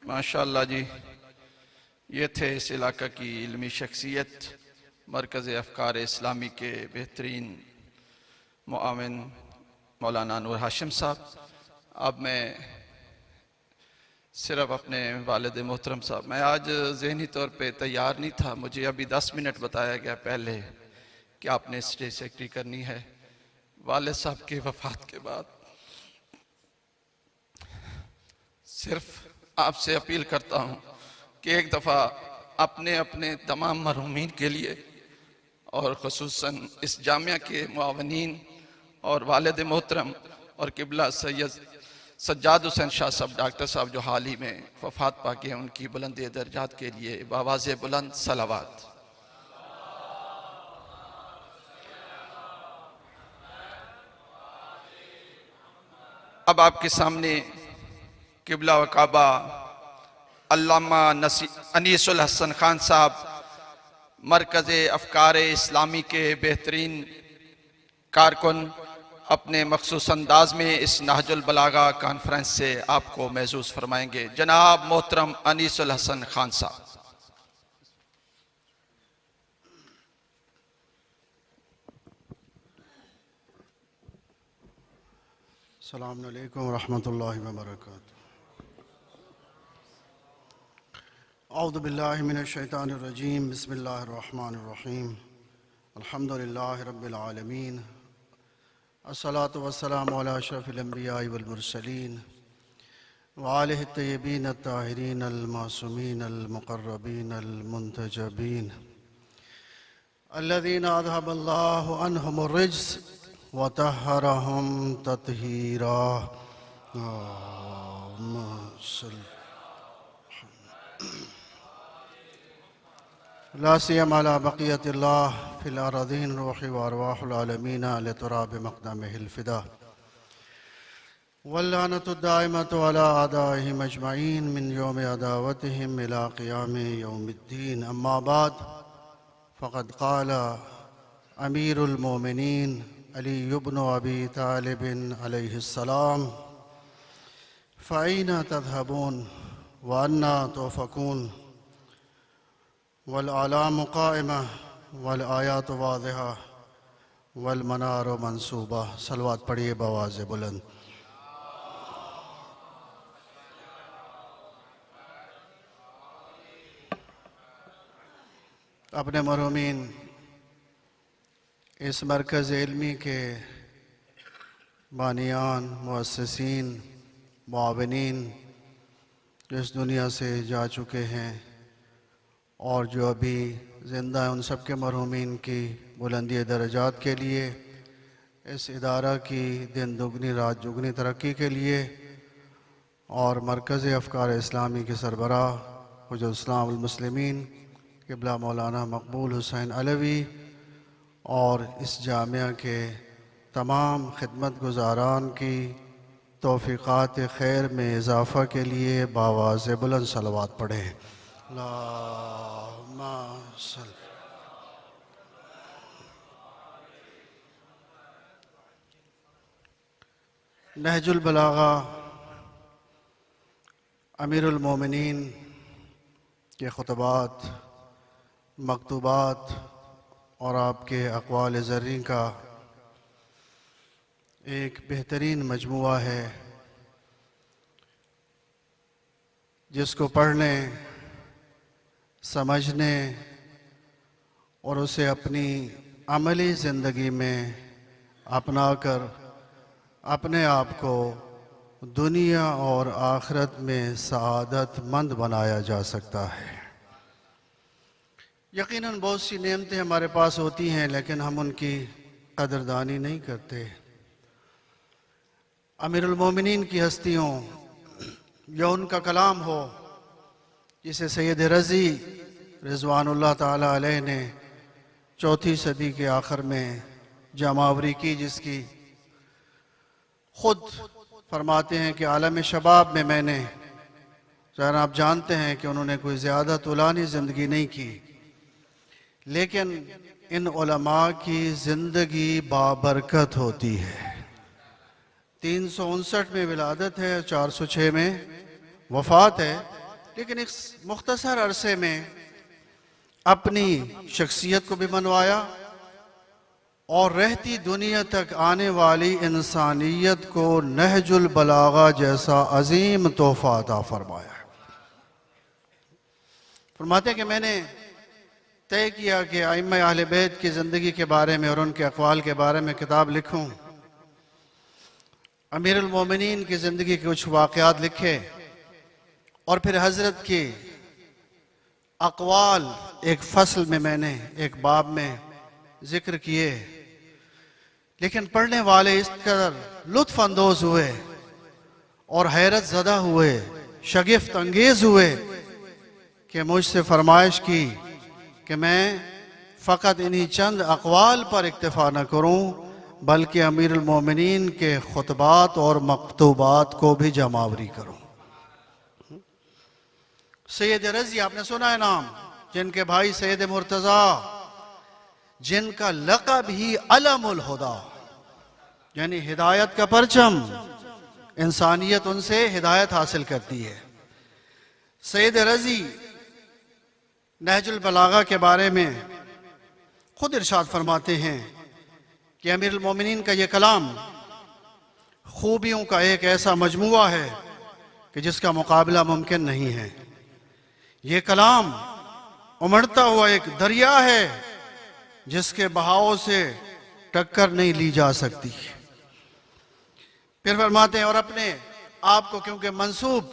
माशाअल्लाह जी, ये थे इस इलाका की इल्मी शख्सियत, मरकज़ अफ़कार इस्लामी के बेहतरीन मुआविन मौलाना नूर हाशिम साहब। अब मैं सिर्फ अपने वालिद मोहतरम साहब, मैं आज ज़हनी तौर पे तैयार नहीं था। मुझे अभी 10 मिनट बताया गया पहले कि आपने स्टेज सेक्रेटरी करनी है। वालिद साहब के वफ़ात के बाद सिर्फ आपसे अपील करता हूँ कि एक दफ़ा अपने अपने तमाम मरहूमीन के लिए और ख़ुसूसन इस जामिया के मुआवनीन और वालिद मोहतरम और किबला सैयद सज्जाद हुसैन शाह साहब डॉक्टर साहब जो हाल ही में वफ़ात पाके हैं, उनकी बुलंद दर्जात के लिए बावाज़ बुलंद सलावात। अब आपके सामने किबला व काबा अल्लामा अनीसुल हसन खान साहब, मरकज़ अफ़कार इस्लामी के बेहतरीन कारकुन, अपने मखसूस अंदाज में इस नहजुल बलागा कॉन्फ्रेंस से आपको महसूस फरमाएंगे। जनाब मोहतरम अनीसुल हसन खान साहब। अस्सलामु अलैकुम व रहमतुल्लाहि व बरकातुहू। औज़ु बिल्लाहि मिनश शैतानिर रजीम, बिस्मिल्लाहिर रहमानिर रहीम, अल्हम्दुलिल्लाहि रब्बिल आलमीन, अस्सलातु वस्सलामु अला अशरफिल अंबियाइ वल मुरसलीन व आलिहि तय्यबीन अत्ताहिरीन अल मासूमीन अल मुक़र्रबीन अल मुंतजबीन अल्लज़ीना अज़हबल्लाहु अन्हुमुर रिज्स व तहहरहुम तत्हीरा। ला सियमा अला बक़ियतिल्लाह फ़िल अरज़ीन रूहि व अरवाहुल आलमीन लितुराबि मक़दमिहिल फ़िदा वल्लानतु दाइमतु अला आदाइहिम अजमईन मिन यौमि अदावतिहिम इला क़ियामि यौमिद्दीन। अम्मा बाद फ़क़द क़ाल अमीरुल मोमिनीन अली इब्न अबी तालिब अलैहिस्सलाम फ़अय्ना तज़हबून व अन्ना तुफ़कून वल आलामु क़ाइमा वल आयातु वाज़िहा वल मनारु मंसूबा। सलवात पढ़िए बआवाज़ बुलंद। अपने मरहूमीन इस मरकज़ इल्मी के बानियान, मुअस्सिसीन, मुआविनीन जो इस दुनिया से जा चुके हैं और जो अभी ज़िंदा हैं, उन सब के मरहूमीन की बुलंदी दर्जात के लिए, इस इदारा की दिन दुगनी रात जुगनी तरक्की के लिए और मरकज़ अफ़कार इस्लामी के सरबराह हुज़ुर इस्लाम वल मुस्लिमीन किबला मौलाना मकबूल हुसैन अलवी और इस जामिया के तमाम खिदमत गुज़ारान की तौफ़ीक़ात खैर में इजाफ़ा के लिए बावाज़ बुलंद सलवात पढ़ें। अल्लाहुम्मा सल्लि। नहजुल बलागा अमीरुल मोमिनीन के खुतबात, मकतूबात और आपके अक़वाल ज़र्री का एक बेहतरीन मजमुआ है, जिसको पढ़ने, समझने और उसे अपनी अमली ज़िंदगी में अपनाकर अपने आप को दुनिया और आखिरत में सआदतमंद बनाया जा सकता है। यकीनन बहुत सी नेमतें हमारे पास होती हैं, लेकिन हम उनकी कदरदानी नहीं करते। अमीरुल मोमिनीन की हस्तियों या उनका कलाम हो, जिसे सैयद रज़ी रिज़वानुल्लाह ताला अलैह ने चौथी सदी के आखिर में जमावरी की, जिसकी ख़ुद फरमाते हैं कि आलम शबाब में मैंने, ज़रा आप जानते हैं कि उन्होंने कोई ज़्यादा तुलानी ज़िंदगी नहीं की, लेकिन इन उलमा की ज़िंदगी बाबरकत होती है। 359 में विलादत है, 406 में वफ़ात है, लेकिन इस मुख्तसर अरसे में अपनी शख्सियत को भी मनवाया और रहती दुनिया तक आने वाली इंसानियत को नहजुल बलागा जैसा अजीम तोहफा अता फरमाया। फरमाते कि मैंने तय किया कि आइम्मा अहले बैत की ज़िंदगी के बारे में और उनके अक़वाल के बारे में किताब लिखूं, अमीरुल मोमिनीन की ज़िंदगी के कुछ वाक़यात लिखे और फिर हज़रत के अक़वाल एक फ़सल में मैंने एक बाब में ज़िक्र किए। लेकिन पढ़ने वाले इस कदर लुत्फ़ अंदोज़ हुए और हैरत ज़दा हुए, शगिफ्त अंगेज़ हुए कि मुझसे फरमाइश की कि मैं फ़कत इन्हीं चंद अक़वाल पर इक्तिफ़ा न करूँ बल्कि अमीरुल मोमिनीन के खुतबात और मकतूबात को भी जमावरी करूँ। सैयद रज़ी आपने सुना है नाम, जिनके भाई सैयद मुर्तज़ा, जिनका लक़ब ही अलमुल हुदा यानी हिदायत का परचम, इंसानियत उनसे हिदायत हासिल करती है। सैयद रज़ी नहजुल बलागा के बारे में खुद इरशाद फरमाते हैं कि अमीरुल मोमिनीन का ये कलाम खूबियों का एक ऐसा मजमुआ है कि जिसका मुकाबला मुमकिन नहीं है। ये कलाम उमड़ता हुआ एक दरिया है जिसके बहाव से टक्कर नहीं ली जा सकती। फिर फरमाते हैं और अपने आप को क्योंकि मंसूब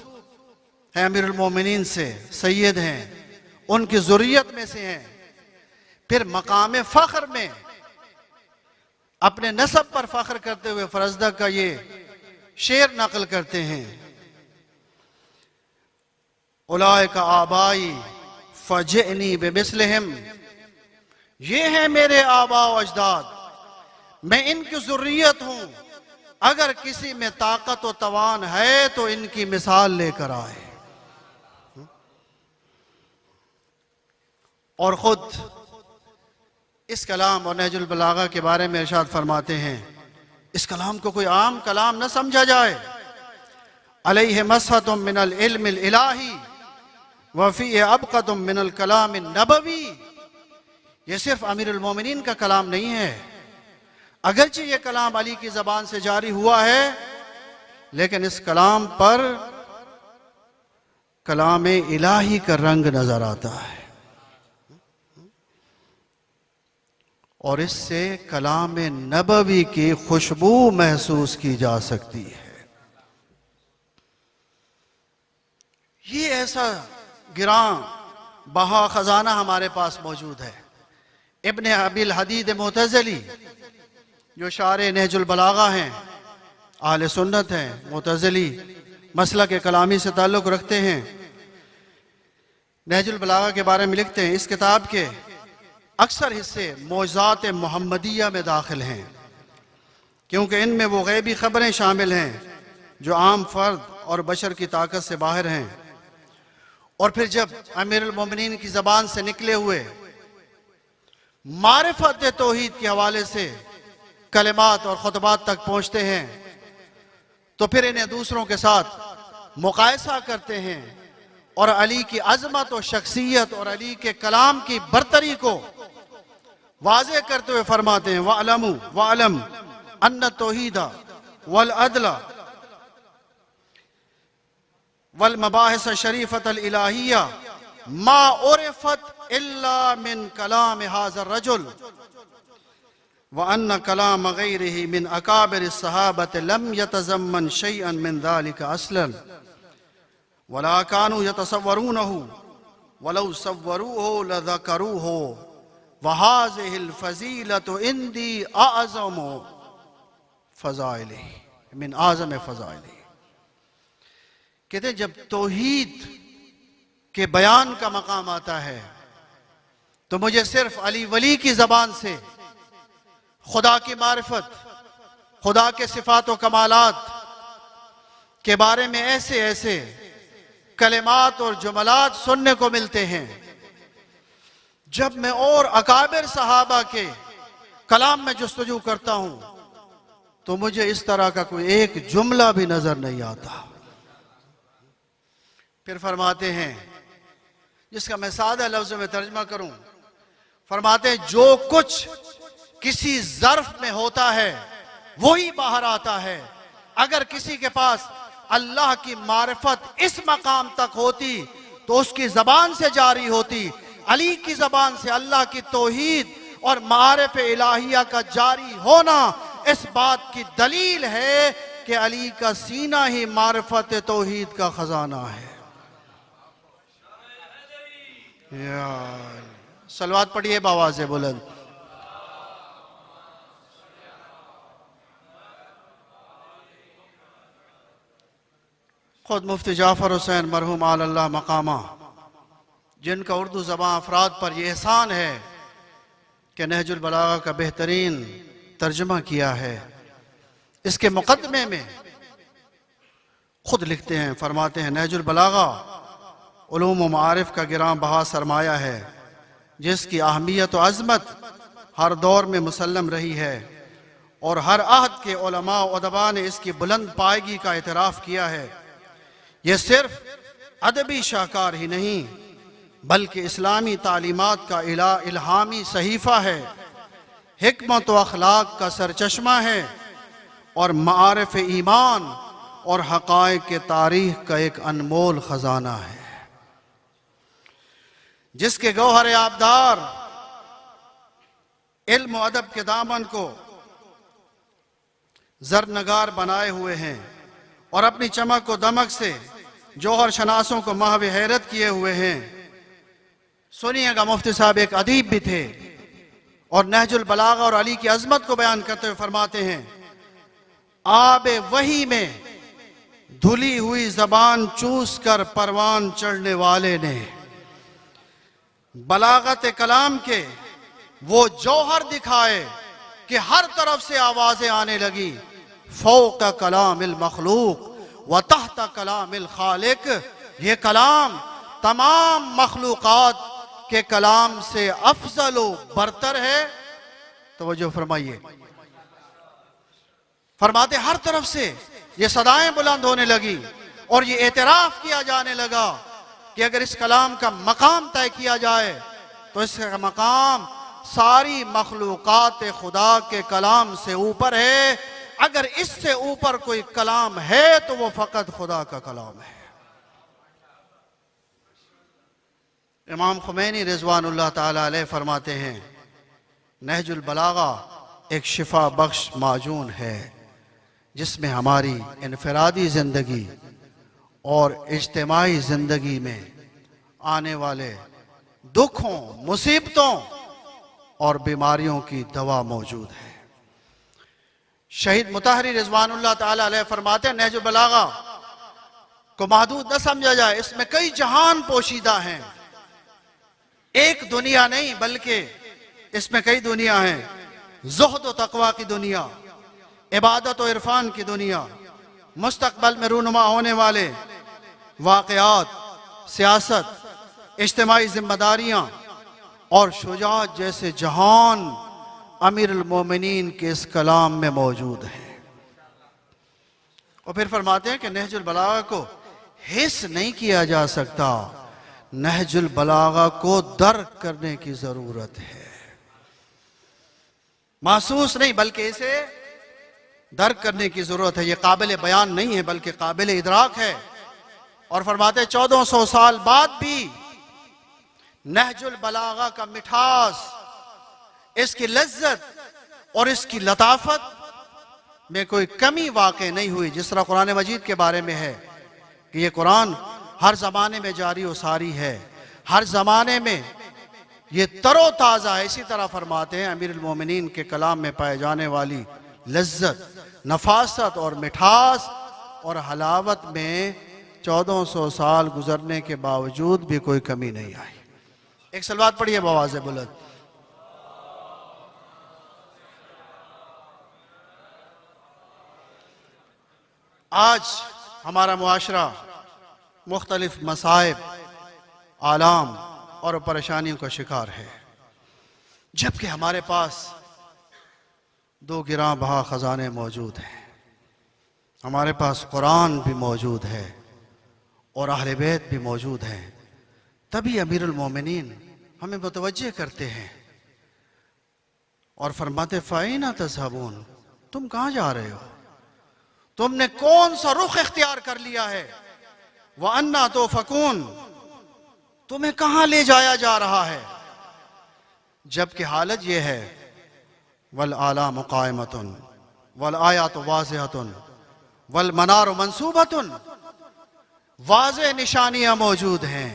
है अमीरुल मोमिनीन से, सैयद हैं, उनकी ज़ुर्रियत में से हैं, फिर मकाम फ़ख्र में अपने नसब पर फ़ख्र करते हुए फरज़दा का ये शेर नकल करते हैं, उलाइका आबाई फजनी बेमिस्लिहिम, ये हैं मेरे आबा व अजदाद, मैं इनकी ज़ुर्रियत हूं, अगर किसी में ताकत व तवान है तो इनकी मिसाल लेकर आए। और ख़ुद इस कलाम और नहजुल बलागा के बारे में इरशाद फरमाते हैं, इस कलाम को कोई आम कलाम न समझा जाए। अलैहि मसहतुम मिनल इल्मिल इलाही व फीहि अबक़तुम मिनल कलाम नबवी, ये सिर्फ अमीरुल मोमिनीन का कलाम नहीं है, अगरचे ये कलाम अली की ज़बान से जारी हुआ है, लेकिन इस कलाम पर कलाम इलाही का रंग नजर आता है और इससे कलाम नबवी की खुशबू महसूस की जा सकती है। ये ऐसा गिरां बहा खजाना हमारे पास मौजूद है। इब्ने अबिल हदीद मुतज़िली जो शारे नहजुल बलागा हैं, आले सुन्नत हैं, मुतज़िली मसलक के कलामी से ताल्लुक़ रखते हैं, नहजुल बलागा के बारे में लिखते हैं, इस किताब के अक्सर हिस्से मौज़ात मोहम्मदिया में दाखिल हैं क्योंकि इनमें वो गैबी ख़बरें शामिल हैं जो आम फ़र्द और बशर की ताकत से बाहर हैं। और फिर जब अमीरुल मोमिनीन की ज़बान से निकले हुए मारिफत तौहीद के हवाले से कलिमात और खुतबात तक पहुँचते हैं तो फिर इन्हें दूसरों के साथ मुकायसा करते हैं और अली की अज़मत और शख्सियत और अली के कलाम की बरतरी को वाज़े करते हुए फरमाते हैं, वअलम अन्ना तौहीदा वल अदला वल मबाहिस शरीफतल इलाहिया मा उरिफत इल्ला मिन कलाम हाज़र रजुल व अन्ना कलाम गैरिही मिन अकाबिर सहाबत लम यतज़म्मन शैअन मिन ज़ालिका असलन वला कानू यतसव्वरूनहु वलौ सव्वरूहु लज़करूहु वहाज़िहिल फ़ज़ीलतु इंदी आज़मु फ़ज़ाइलिही मिन आज़म फ़ज़ाइलिही। कहते जब तौहीद के बयान का मकाम आता है तो मुझे सिर्फ अली वली की ज़बान से खुदा की मारिफत, खुदा के सिफ़ात व कमालात के बारे में ऐसे ऐसे कलिमात और जुमलात सुनने को मिलते हैं। जब मैं और अकाबिर सहाबा के कलाम में जुस्तजू करता हूं तो मुझे इस तरह का कोई एक जुमला भी नजर नहीं आता। फिर फरमाते हैं, जिसका मैं सादा लफ्ज़ों में तर्जमा करूं, फरमाते हैं जो कुछ किसी ज़र्फ में होता है वही बाहर आता है। अगर किसी के पास अल्लाह की मारिफत इस मकाम तक होती तो उसकी ज़बान से जारी होती। अली की ज़बान से अल्लाह की तौहीद और मारिफ इलाहिया का जारी होना इस बात की दलील है कि अली का सीना ही मारिफत तौहीद का खजाना है। सलवात पढ़िए बावाज़ बुलंद। खुद मुफ्ती जाफर हुसैन मरहूम अल्लाह मकामा, जिनका उर्दू ज़बान अफराद पर यह एहसान है कि नहजुल बलागा का बेहतरीन तर्जुमा किया है, इसके मुकदमे में खुद लिखते हैं, फरमाते हैं, नहजुल बलागा उलूम व मारिफ का गिरां बहा सरमाया है, जिसकी अहमियत व अज़मत हर दौर में मुसल्लम रही है और हर अहद के उलमा व अदबा ने इसकी बुलंद पायगी का एतराफ़ किया है। यह सिर्फ अदबी शाहकार ही नहीं बल्कि इस्लामी तालीमात का इल्हामी सहीफ़ा है, हिकमत व अखलाक का सरचश्मा है और मारिफ ईमान और हक़ाइक़ के तारीख़ का एक अनमोल ख़जाना है, जिसके गौहर आबदार इल्म व अदब के दामन को जरनगार बनाए हुए हैं और अपनी चमक व दमक से जौहर शनासों को महव हैरत किए हुए हैं। सुनिएगा, मुफ्ती साहब एक अदीब भी थे और नहजुल बलागा और अली की अजमत को बयान करते हुए फरमाते हैं, आबे वही में धुली हुई जबान चूस कर परवान चढ़ने वाले ने बलागत कलाम के वो जौहर दिखाए कि हर तरफ से आवाजें आने लगी, फौक कलामिल मखलूक व तहत कलामिल खालिक। ये कलाम तमाम मखलूकात के कलाम से अफजल व बरतर है। तवज्जो फरमाइए, फरमाते हर तरफ से ये सदाएं बुलंद होने लगी और ये एतराफ़ किया जाने लगा कि अगर इस कलाम का मकाम तय किया जाए तो इसका मकाम सारी मखलूकात खुदा के कलाम से ऊपर है। अगर इससे ऊपर कोई कलाम है तो वो फकत खुदा का कलाम है। इमाम खुमैनी रिज़वानुल्लाह ताला अलैह फरमाते हैं, नहजुल बलागा एक शिफा बख्श माजून है जिसमें हमारी इनफरादी ज़िंदगी और इज्तिमाई ज़िंदगी में आने वाले दुखों, मुसीबतों और बीमारियों की दवा मौजूद है। शहीद मुताहरी रिज़वानुल्लाह ताला अलैह फरमाते हैं, नहजुल बलागा को महदूद न समझा जाए, इसमें कई जहान पोशीदा हैं। एक दुनिया नहीं बल्कि इसमें कई दुनिया हैं। ज़ुहद व तक़वा की दुनिया, इबादत व इरफान की दुनिया, मुस्तक़बल में रूनुमा होने वाले वाक़यात, सियासत, इज्तिमाई जिम्मेदारियाँ और शुजाअत जैसे जहान अमीरुल मोमिनीन के इस कलाम में मौजूद हैं। और फिर फरमाते हैं कि नहजुल बलागा को हिस नहीं किया जा सकता, नहजुल बलागा को दर्क करने की ज़रूरत है। महसूस नहीं बल्कि इसे दर्क करने की ज़रूरत है। यह काबिल बयान नहीं है बल्कि काबिल इदराक है। और फरमाते 1400 साल बाद भी नहजुल बलागा का मिठास, इसकी लज्जत और इसकी लताफत में कोई कमी वाक़ई नहीं हुई। जिस तरह कुरान मजीद के बारे में है कि ये कुरान हर ज़माने में जारी व सारी है, हर ज़माने में ये तरोताज़ा है। इसी तरह फरमाते हैं अमीरुल मोमिनीन के कलाम में पाए जाने वाली लज्जत, नफासत और मिठास और हलावत में 1400 साल गुजरने के बावजूद भी कोई कमी नहीं आई। एक सलवात पढ़िए बआवाज़ बुलंद। आज हमारा मुआशरा मुख्तलिफ मसाइब, आलाम और परेशानियों का शिकार है, जबकि हमारे पास दो गिरां बहा खजाने मौजूद हैं। हमारे पास कुरान भी मौजूद है और अहले बैत भी मौजूद हैं। तभी अमीरुल मोमिनीन हमें मुतवज्जे करते हैं और फरमाते फ़ाइना तज़हबून, तुम कहाँ जा रहे हो, तुमने कौन सा रुख इख्तियार कर लिया है, व अन्ना तो फ़कून, तुम्हें कहाँ ले जाया जा रहा है। जबकि हालत यह है वल आला मुकायमतुन वल आयात वाज़िहतुन वल मनार मंसूबतुन, वाज़े निशानियां मौजूद हैं,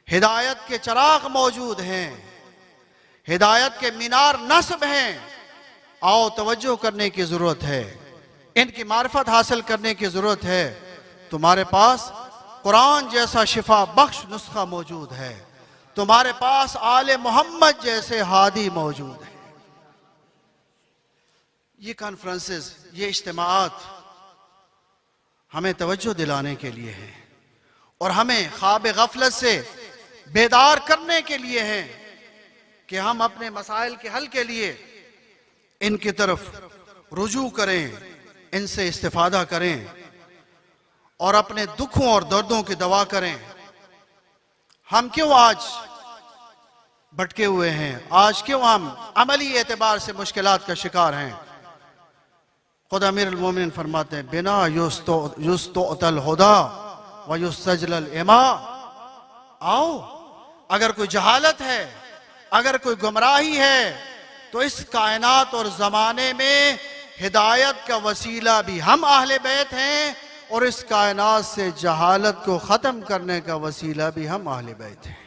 हिदायत के चराग मौजूद हैं, हिदायत के मीनार नस्ब हैं। आओ तवज्जो करने की जरूरत है, इनकी मार्फत हासिल करने की जरूरत है। तुम्हारे पास कुरान जैसा शिफा बख्श नुस्खा मौजूद है, तुम्हारे पास आले मोहम्मद जैसे हादी मौजूद है। ये कॉन्फ्रेंसेस, ये इज्तिमाआत हमें तवज्जो दिलाने के लिए हैं और हमें ख्वाब गफलत से बेदार करने के लिए हैं कि हम अपने मसाइल के हल के लिए इनकी तरफ रुजू करें, इनसे इस्तिफादा करें और अपने दुखों और दर्दों की दवा करें। हम क्यों आज भटके हुए हैं, आज क्यों हम अमली एतबार से मुश्किलात का शिकार हैं। खुद अमीरुल मोमिनीन फरमाते हैं बिना युस्तोतल हुदा व युस्तजलल इमा, आओ अगर कोई जहालत है, अगर कोई गुमराही है, तो इस कायनात और जमाने में हिदायत का वसीला भी हम अहले बैत हैं और इस कायनात से जहालत को ख़त्म करने का वसीला भी हम अहले बैत हैं।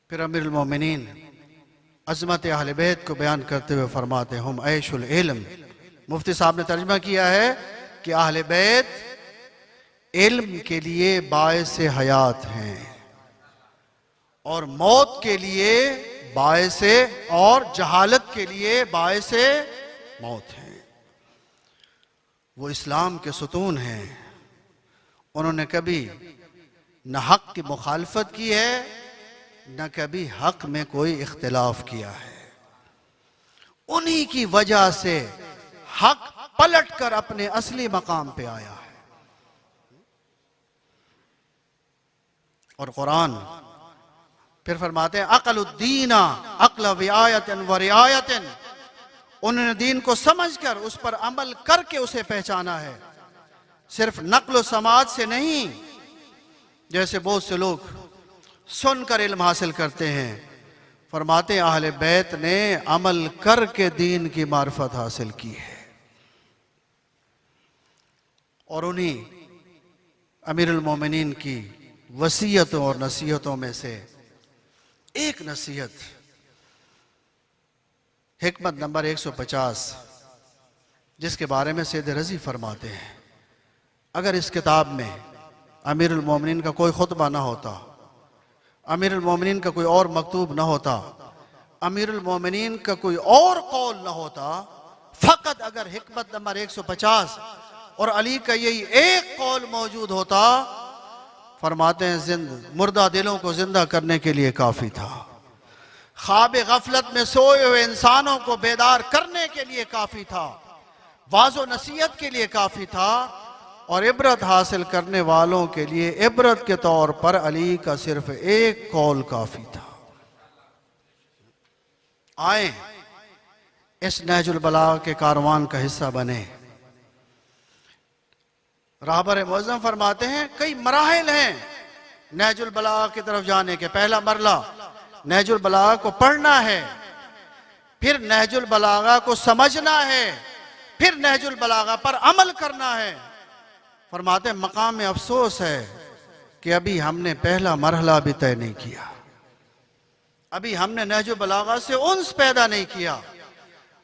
फिर अमीरुल मोमिनीन अज़मत अहले बैत को बयान करते हुए फरमाते हैं हम ऐशुल इल्म। मुफ्ती साहब ने तर्जुमा किया है कि अहले बैत इल्म के लिए बायस हयात हैं और मौत के लिए बायस और जहालत के लिए बायस मौत हैं। वो इस्लाम के सुतून हैं, उन्होंने कभी न हक की मुखालफत की है न कभी हक में कोई इख्तिलाफ किया है। उन्हीं की वजह से हक पलट कर अपने असली मकाम पे आया है। और कुरान फिर फरमाते हैं अक़लुद्दीना अक़ल विआयतन व रिआयतन, उन्होंने दीन को समझकर उस पर अमल करके उसे पहचाना है, सिर्फ नक्ल समाज से नहीं, जैसे बहुत से लोग सुनकर इल्म हासिल करते हैं। फरमाते हैं अहले बैत ने अमल करके दीन की मार्फत हासिल की है। और उन्हीं अमीरुल मोमिनीन की वसीयतों और नसीहतों में से एक नसीहत हिकमत नंबर 150, जिसके बारे में सैयद रज़ी फरमाते हैं अगर इस किताब में अमीरुल मोमिनीन का कोई खुतबा ना होता, अमीरुल मोमिनीन का कोई और मकतूब ना होता, अमीरुल मोमिनीन का कोई और कौल ना होता, फकत अगर हिकमत नंबर 150 और अली का यही एक कौल मौजूद होता, फरमाते हैं मुर्दा दिलों को जिंदा करने के लिए काफी था, ख्वाब गफलत में सोए हुए इंसानों को बेदार करने के लिए काफी था, वाज़ो नसीहत के लिए काफी था और इबरत हासिल करने वालों के लिए इबरत के तौर पर अली का सिर्फ एक कौल काफी था। आए इस नहजुल बलागा के कारवान का हिस्सा बने। राहबर मुअज़्ज़म फरमाते हैं कई मराहिल हैं नहजुल बलागा की तरफ जाने के। पहला मरला नहजुल बलागा को पढ़ना है, फिर नहजुल बलागा को समझना है, फिर नहजुल बलागा पर अमल करना है। फरमाते हैं मकाम में अफसोस है कि अभी हमने पहला मरहला भी तय नहीं किया, अभी हमने नहजुल बलागा से उन्स पैदा नहीं किया,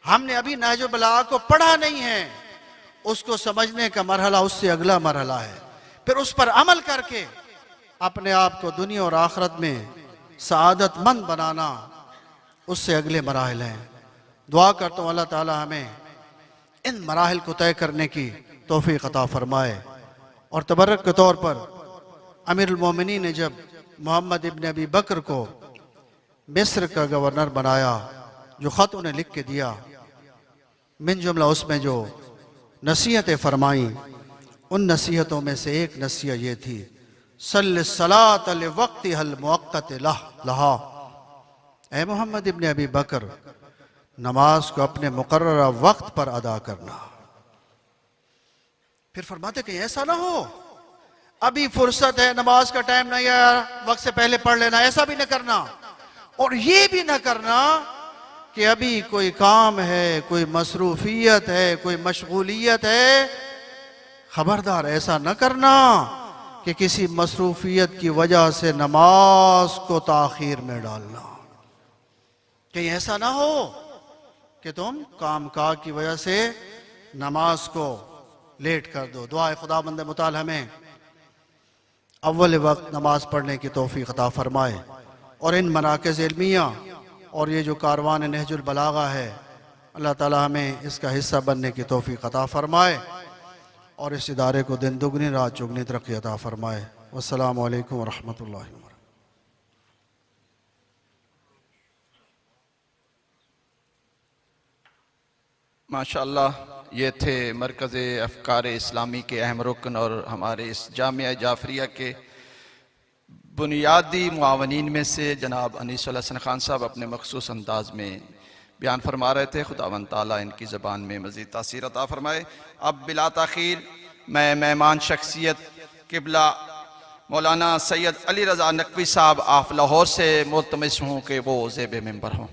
हमने अभी नहजुल बलागा को पढ़ा नहीं है। उसको समझने का मरहला उससे अगला मरहला है, फिर उस पर अमल करके अपने आप को दुनिया और आखिरत में सआदतमंद बनाना उससे अगले मराहिल हैं। दुआ करता हूँ अल्लाह ताला हमें इन मराहिल को तय करने की तौफीक अता फरमाए। और तबर्रक के तौर पर अमीरुल मोमिनीन ने जब मोहम्मद इब्न अबी बकर को मिस्र का गवर्नर बनाया, जो ख़त उन्हें लिख के दिया, मिन जुमला उसमें जो नसीहतें फरमाई। उन नसीहतों में से एक नसीहत ये थी, सल्ल सलात अल वक्ति हल मुअक्कत लहा। ए मोहम्मद इब्न अबी बकर, नमाज को अपने मुकर्ररा वक्त पर अदा करना। फिर फरमाते कि ऐसा ना हो अभी फुर्सत है, नमाज का टाइम नहीं आया, वक्त से पहले पढ़ लेना, ऐसा भी न करना। और ये भी न करना कि अभी कोई काम है, कोई मसरूफियत है, कोई मशगूलियत है। खबरदार ऐसा न करना कि किसी मसरूफियत की वजह से नमाज को ताखीर में डालना। कहीं ऐसा ना हो कि तुम काम काज की वजह से नमाज को लेट कर दो। दुआ खुदाबंद मुताल हमें अव्वल वक्त नमाज पढ़ने की तौफीक अता फरमाए, और इन मराकज़ इल्मिया और ये जो कारवान नहजुल बलागा है, अल्लाह ताला हमें इसका हिस्सा बनने की तौफीक अता फरमाए, और इस इदारे को दिन दुगनी रात चुगनी तरक्की अता फरमाए। वस्सलामु अलैकुम वरहमतुल्लाहि वबरकातुहू। माशाअल्लाह, ये थे मरकज़ अफ़कार इस्लामी के अहम रुकन और हमारे इस जामिया जाफरिया के बुनियादी मुआवनीन में से जनाब अनीसुल हसन खान साहब अपने मखसूस अंदाज में बयान फरमा रहे थे। खुदावंद ताला इनकी ज़बान में मज़ीद तासीर अता फरमाए। अब बिला ताख़ीर मैं मेहमान शख्सियत किबला मौलाना सैयद अली रज़ा नकवी साहब ऑफ लाहौर से मुल्तमिस हूँ कि वो ज़ेब मिंबर हों।